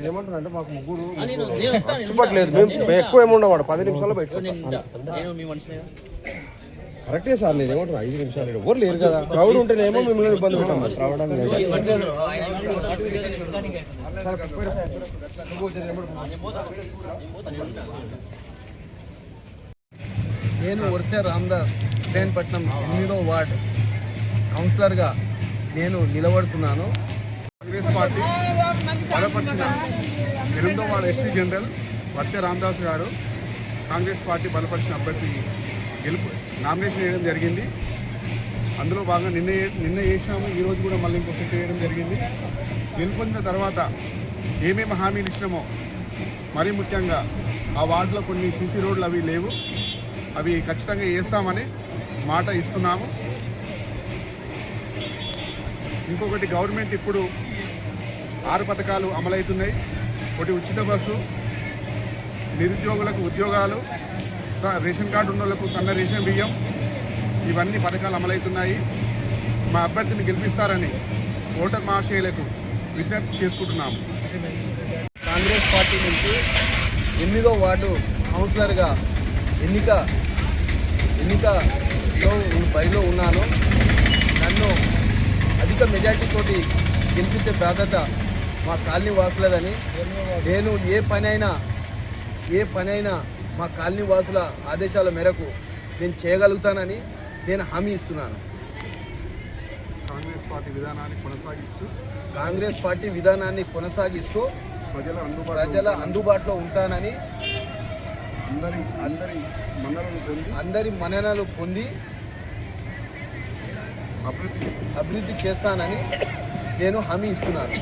ఏమంటారంటే మాకు ముగ్గురు చెప్పట్లేదు, మేము ఎక్కువ ఏముండవాడు 10 నిమిషాల్లో కరెక్టే సార్. నేను ఏమంటారు 5 నిమిషాలు ఎవరు లేరు కదా, క్రౌడ్ ఉంటేనేమో మిమ్మల్ని ఇబ్బంది పెట్టాం రావడానికి. నేను వర్తే రామదాస్ ఇబ్రాహీంపట్నం 8వ వార్డు కౌన్సిలర్గా నేను నిలబడుతున్నాను. కాంగ్రెస్ పార్టీ బలపరిచిన 8వ వార్డు ఎస్సీ జనరల్ వర్తే రామదాస్ గారు కాంగ్రెస్ పార్టీ బలపరిచిన అభ్యర్థి నామినేషన్ వేయడం జరిగింది. అందులో భాగంగా నిన్న వేసినాము, ఈరోజు కూడా మళ్ళీ ఇంకో సెట్ వేయడం జరిగింది. గెలుపొందిన తర్వాత ఏమేమి హామీలు ఇచ్చినామో, మరీ ముఖ్యంగా ఆ వార్డులో కొన్ని సీసీ రోడ్లు అవి లేవు, అవి ఖచ్చితంగా వేస్తామని మాట ఇస్తున్నాము. ఇంకొకటి, గవర్నమెంట్ ఇప్పుడు 6 పథకాలు అమలవుతున్నాయి. ఒకటి ఉచిత బస్సు, నిరుద్యోగులకు ఉద్యోగాలు, రేషన్ కార్డు ఉన్న వాళ్ళకు సన్న రేషన్ బియ్యం, ఇవన్నీ పథకాలు అమలవుతున్నాయి. మా అభ్యర్థిని గెలిపిస్తారని ఓటర్ మహాశయులకు విజ్ఞప్తి చేసుకుంటున్నాము. కాంగ్రెస్ పార్టీ నుంచి 8వ వార్డు కౌన్సిలర్గా ఎన్నికలో బరిలో ఉన్నాను. నన్ను అధిక మెజార్టీతోటి గెలిపించే బాధ్యత మా కాలనీ వాసులదని, నేను ఏ పనైనా మా కాలనీ వాసుల ఆదేశాల మేరకు నేను చేయగలుగుతానని నేను హామీ ఇస్తున్నాను. కాంగ్రెస్ పార్టీ విధానాన్ని కొనసాగిస్తూ ప్రజల అందుబాటులో ఉంటానని, అందరి మన్ననలు పొంది అభివృద్ధి చేస్తానని నేను హామీ ఇస్తున్నాను.